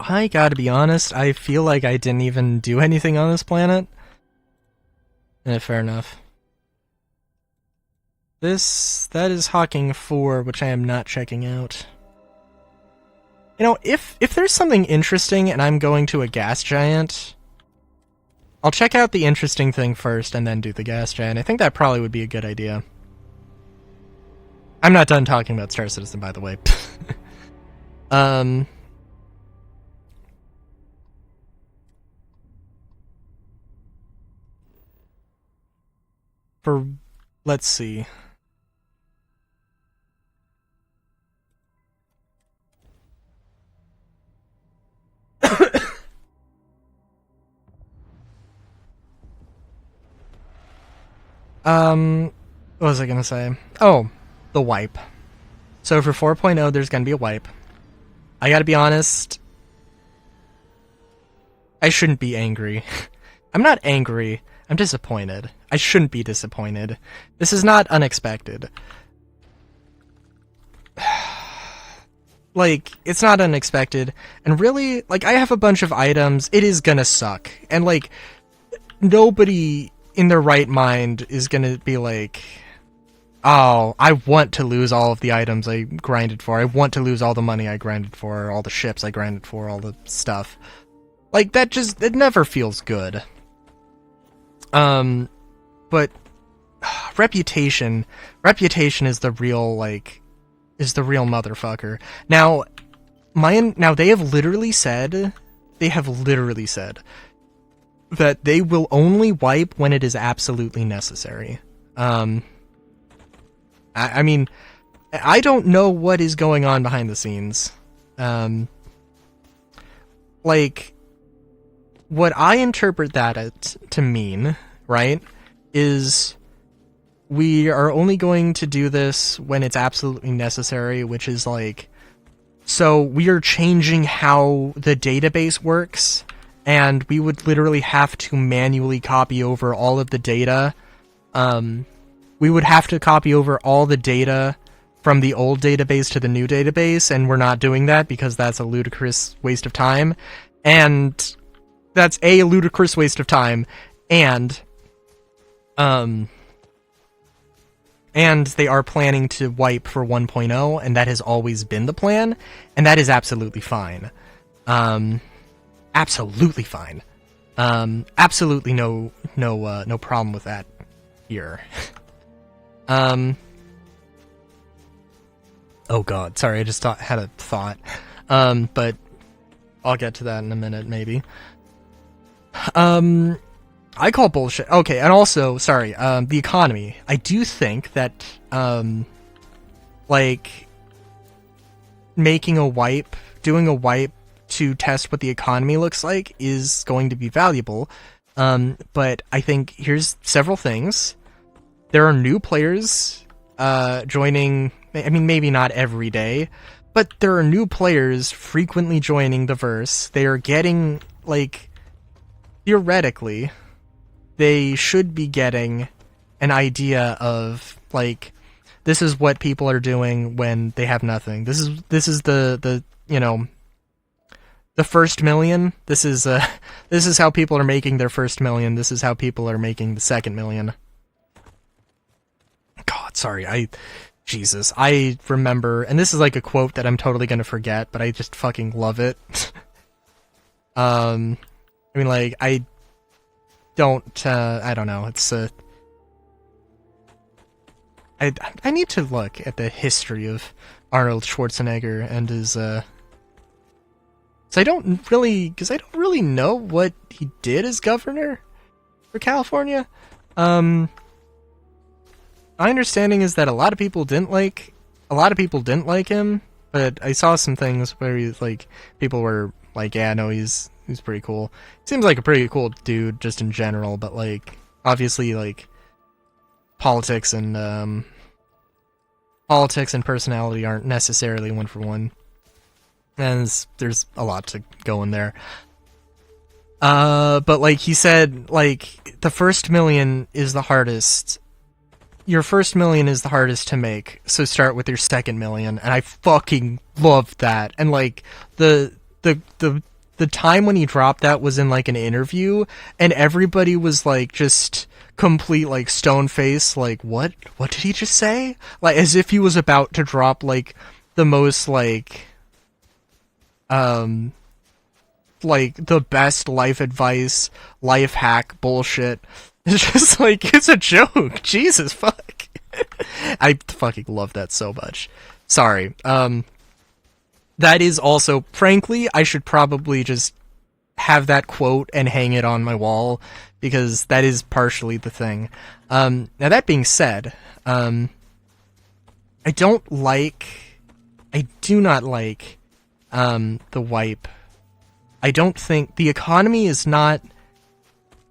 I gotta be honest, I feel like I didn't even do anything on this planet. Fair enough. That is Hawking 4, which I am not checking out. You know, if there's something interesting and I'm going to a gas giant, I'll check out the interesting thing first and then do the gas giant. I think that probably would be a good idea. I'm not done talking about Star Citizen, by the way. Let's see. What was I gonna say? Oh, the wipe. So for 4.0, there's gonna be a wipe. I gotta be honest, I shouldn't be angry. I'm not angry, I'm disappointed. I shouldn't be disappointed. This is not unexpected. Like, it's not unexpected, and really, like, I have a bunch of items, it is gonna suck. And, like, nobody in their right mind is gonna be like, oh, I want to lose all of the items I grinded for. I want to lose all the money I grinded for, all the ships I grinded for, all the stuff. Like, that just, it never feels good. But reputation is the real, like, is the real motherfucker. Now, they have literally said that they will only wipe when it is absolutely necessary. I mean, I don't know what is going on behind the scenes. Like, what I interpret that to mean, right, is we are only going to do this when it's absolutely necessary, which is like, so we are changing how the database works, and we would literally have to manually copy over all of the data. We would have to copy over all the data from the old database to the new database, and we're not doing that because that's a ludicrous waste of time. And that's a ludicrous waste of time, and they are planning to wipe for 1.0, and that has always been the plan, and that is absolutely fine. Absolutely fine. Absolutely no problem with that here. Oh god, sorry, I just had a thought. But I'll get to that in a minute, maybe. I call bullshit. Okay, and also, sorry, the economy. I do think that, like, doing a wipe to test what the economy looks like is going to be valuable. But I think here's several things. There are new players joining, I mean, maybe not every day, but there are new players frequently joining the verse. They are getting, like, theoretically, they should be getting an idea of, like, this is what people are doing when they have nothing. This is the you know, the first million. This is how people are making their first million. This is how people are making the second million. God, sorry, I remember, and this is like a quote that I'm totally gonna forget, but I just fucking love it. I mean, like, I don't know, it's I need to look at the history of Arnold Schwarzenegger and his, so I don't really know what he did as governor for California. My understanding is that a lot of people didn't like him, but I saw some things where he's like, people were like, yeah, no, he's pretty cool. Seems like a pretty cool dude just in general, but like, obviously, like, politics and personality aren't necessarily one for one. And there's a lot to go in there. But like he said, like, the first million is the hardest. Your first million is the hardest to make, so start with your second million, and I fucking loved that. And like the the time when he dropped that was in like an interview, and everybody was like just complete like stone face, like what did he just say? Like as if he was about to drop like the most like the best life advice, life hack bullshit. It's just like, it's a joke. Jesus fuck. I fucking love that so much. Sorry. That is also, frankly, I should probably just have that quote and hang it on my wall, because that is partially the thing. Now that being said, I do not like the wipe. I don't think the economy is not.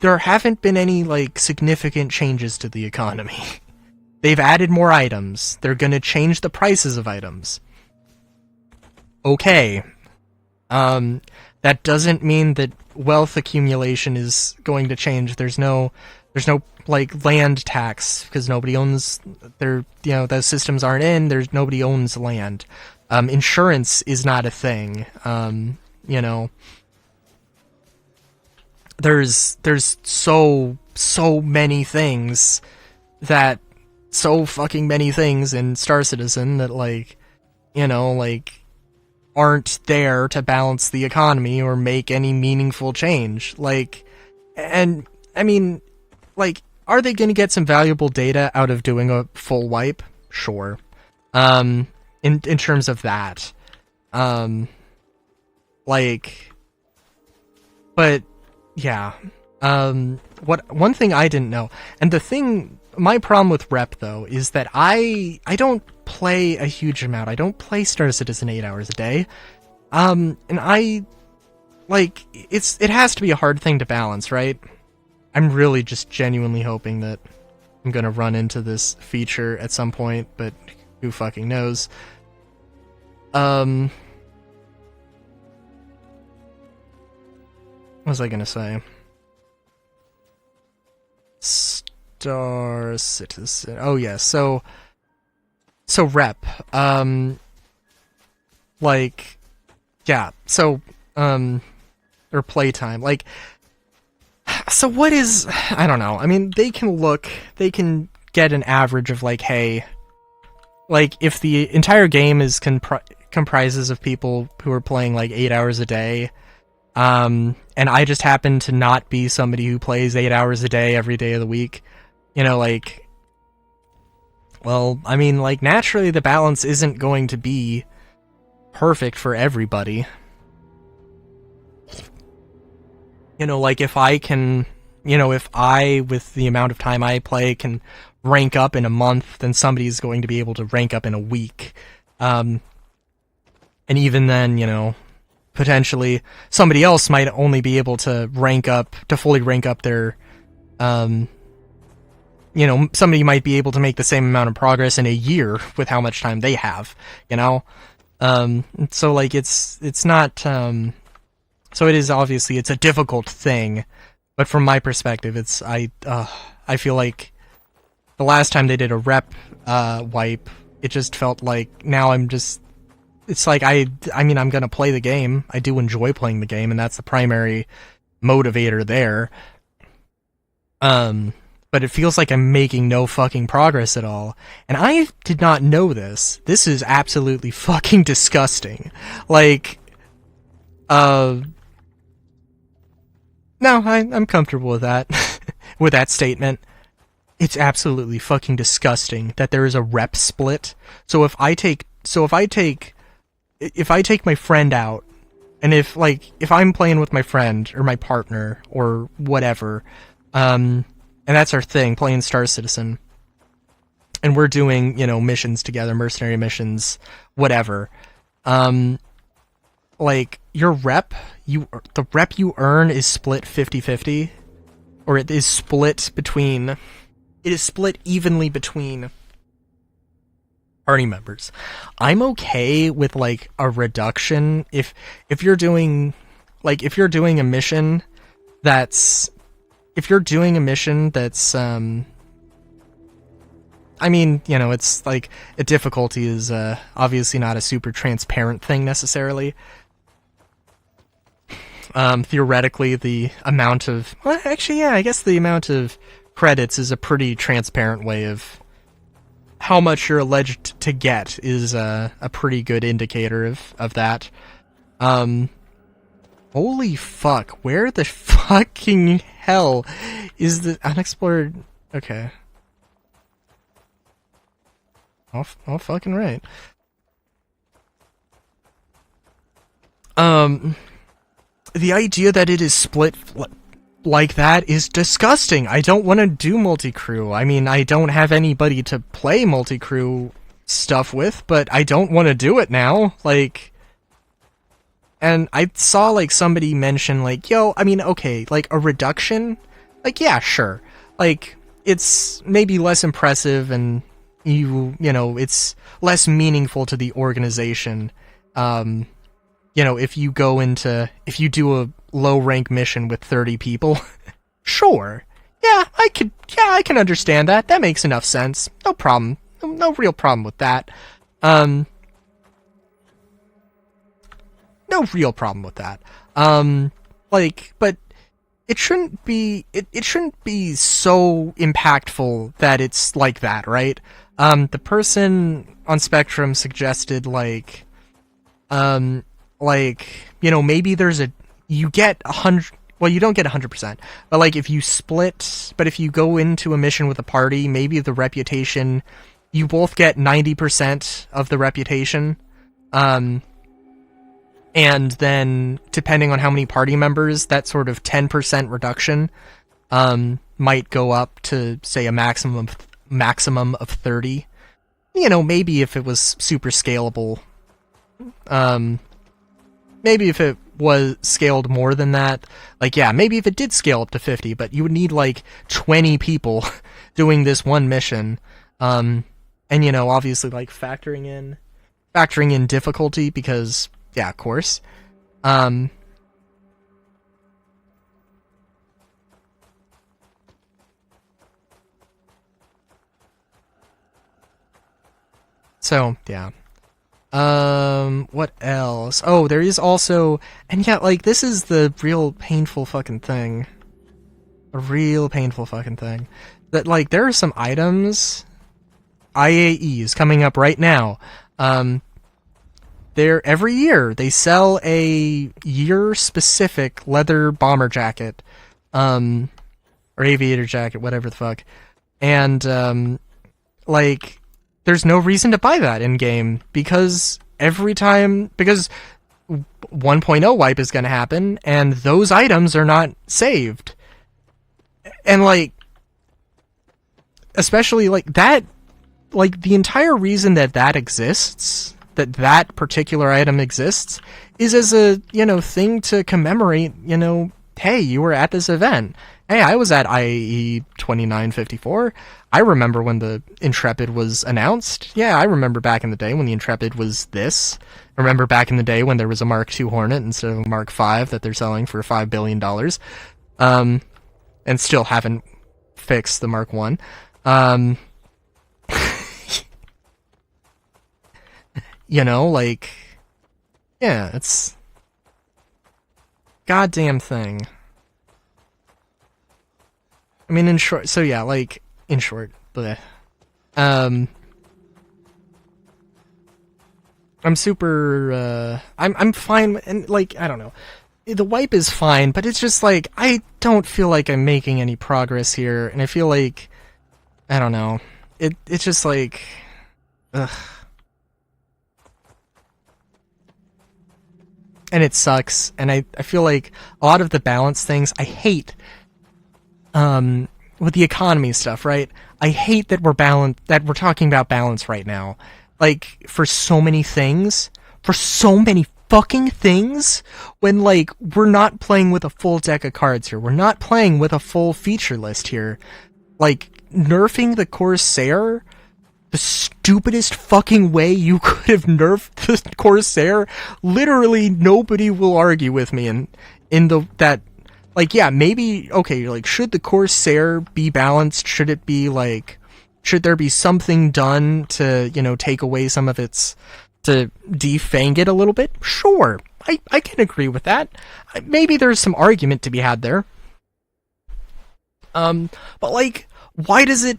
There haven't been any like significant changes to the economy. They've added more items. They're gonna change the prices of items. Okay. That doesn't mean that wealth accumulation is going to change. There's no like land tax, because nobody owns those systems aren't in. Nobody owns land. Insurance is not a thing. There's so many things so fucking many things in Star Citizen that like aren't there to balance the economy or make any meaningful change. Like, and I mean, like, are they going to get some valuable data out of doing a full wipe? Sure. In terms of that, but yeah. One thing I didn't know, and my problem with Rep though is that I don't play a huge amount. I don't play Star Citizen 8 hours a day. And it has to be a hard thing to balance, right? I'm really just genuinely hoping that I'm gonna run into this feature at some point, but who fucking knows? What was I gonna say? Star Citizen. Oh yeah, so Rep. Or playtime. Like, so what is, I don't know. I mean, they can get an average of like, hey, like if the entire game is comprises of people who are playing like 8 hours a day, and I just happen to not be somebody who plays 8 hours a day every day of the week, well, I mean, like, naturally the balance isn't going to be perfect for everybody. Like, if I, with the amount of time I play, can rank up in a month, then somebody's going to be able to rank up in a week. And even then, potentially somebody else might only be able to fully rank up their, somebody might be able to make the same amount of progress in a year with how much time they have, so like it's not, so it is obviously, it's a difficult thing, but from my perspective, I feel like the last time they did a Rep, wipe, it just felt like now it's like I mean, I'm gonna play the game. I do enjoy playing the game, and that's the primary motivator there. But it feels like I'm making no fucking progress at all. And I did not know this. This is absolutely fucking disgusting. Like, no, I'm comfortable with that. With that statement. It's absolutely fucking disgusting that there is a Rep split. So if I take my friend out, and if I'm playing with my friend or my partner or whatever, and that's our thing, playing Star Citizen, and we're doing, missions together, mercenary missions, whatever, like, your rep, the rep you earn is split 50-50, or it is split evenly between party members. I'm okay with like a reduction if you're doing a mission that's I mean, it's like a difficulty is obviously not a super transparent thing necessarily. theoretically the amount of... Well, actually, yeah, I guess the amount of credits is a pretty transparent way of how much you're alleged to get is a pretty good indicator of that. Holy fuck, where the fucking hell is the unexplored... Okay. All fucking right. The idea that it is split like that is disgusting. I don't want to do multi-crew. I mean, I don't have anybody to play multi-crew stuff with, but I don't want to do it now. Like, and I saw, like, somebody mention, like, yo, I mean, okay, like, a reduction? Like, yeah, sure. Like, it's maybe less impressive and you know, it's less meaningful to the organization. You know, if you do a low rank mission with 30 people, sure. Yeah, I can understand that. That makes enough sense. No problem. No real problem with that. No real problem with that. Like, but it shouldn't be so impactful that it's like that, right? The person on Spectrum suggested, like, you know, maybe you get 100, well, you don't get 100%, but like if you go into a mission with a party, maybe the reputation, you both get 90% of the reputation, and then depending on how many party members, that sort of 10% reduction, might go up to, say, a maximum of 30. You know, maybe if it was super scalable, maybe if it was scaled more than that, like, yeah, maybe if it did scale up to 50, but you would need, like, 20 people doing this one mission, and, you know, obviously, like, factoring in difficulty, because, yeah, of course, so, yeah. What else? Oh, there is also... And yeah, like, this is the real painful fucking thing. A real painful fucking thing. That, like, there are some items... IAEs coming up right now. Every year, they sell a year-specific leather bomber jacket. Or aviator jacket, whatever the fuck. And, like... There's no reason to buy that in-game, because 1.0 wipe is going to happen, and those items are not saved. And, like, especially, like, that, like, the entire reason that exists, that particular item exists, is as a, you know, thing to commemorate, you know, hey, you were at this event. Hey, I was at IAE 2954. I remember when the Intrepid was announced. Yeah, I remember back in the day when the Intrepid was this. I remember back in the day when there was a Mark II Hornet instead of a Mark V that they're selling for $5 billion. And still haven't fixed the Mark I. You know, like... Yeah, it's... Goddamn thing. I mean, in short, so yeah, like, in short, bleh. I'm super, I'm fine, and, like, I don't know. The wipe is fine, but it's just, like, I don't feel like I'm making any progress here, and I feel like, I don't know. It's just, like, ugh. And it sucks, and I feel like a lot of the balance things, I hate... with the economy stuff, right? I hate that we're talking about balance right now. Like, for so many fucking things, when, like, we're not playing with a full deck of cards here. We're not playing with a full feature list here. Like, nerfing the Corsair, the stupidest fucking way you could have nerfed the Corsair, literally nobody will argue with me that... Like, yeah, maybe, okay, like, should the Corsair be balanced? Should it be, like, should there be something done to, you know, take away some of its, to defang it a little bit? Sure, I can agree with that. Maybe there's some argument to be had there. But like, why does it?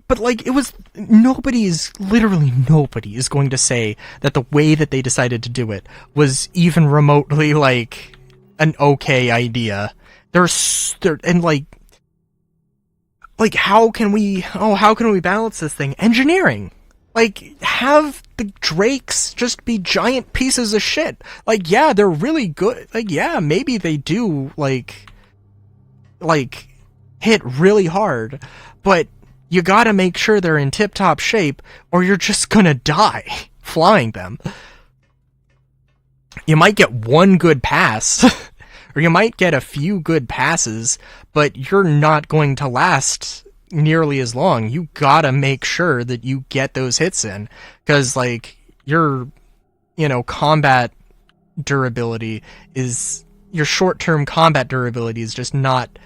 But like, it was literally nobody is going to say that the way that they decided to do it was even remotely like an okay idea. And how can we balance this thing? Engineering. Like, have the drakes just be giant pieces of shit. Like, yeah, they're really good. Like, yeah, maybe they do like hit really hard, but you gotta make sure they're in tip-top shape, or you're just gonna die flying them. You might get one good pass, or you might get a few good passes, but you're not going to last nearly as long. You gotta make sure that you get those hits in, because like your combat durability is your short-term combat durability is just not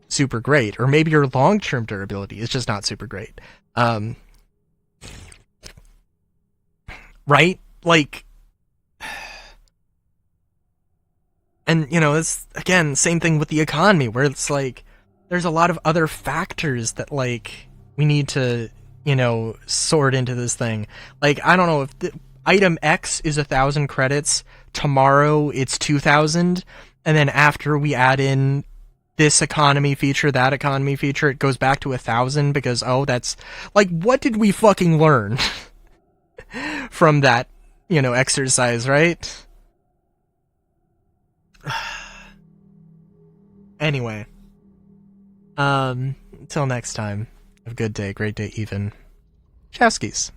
super great, or maybe your long-term durability is just not super great. Right? Like, and it's again same thing with the economy, where it's like there's a lot of other factors that like we need to sort into this thing. Like, I don't know if the item X is 1,000 credits, tomorrow it's 2,000, and then after we add in this economy feature, that economy feature, it goes back to 1,000 because that's like, what did we fucking learn from that exercise, right? Anyway, until next time, have a good day, great day even. Chowskis.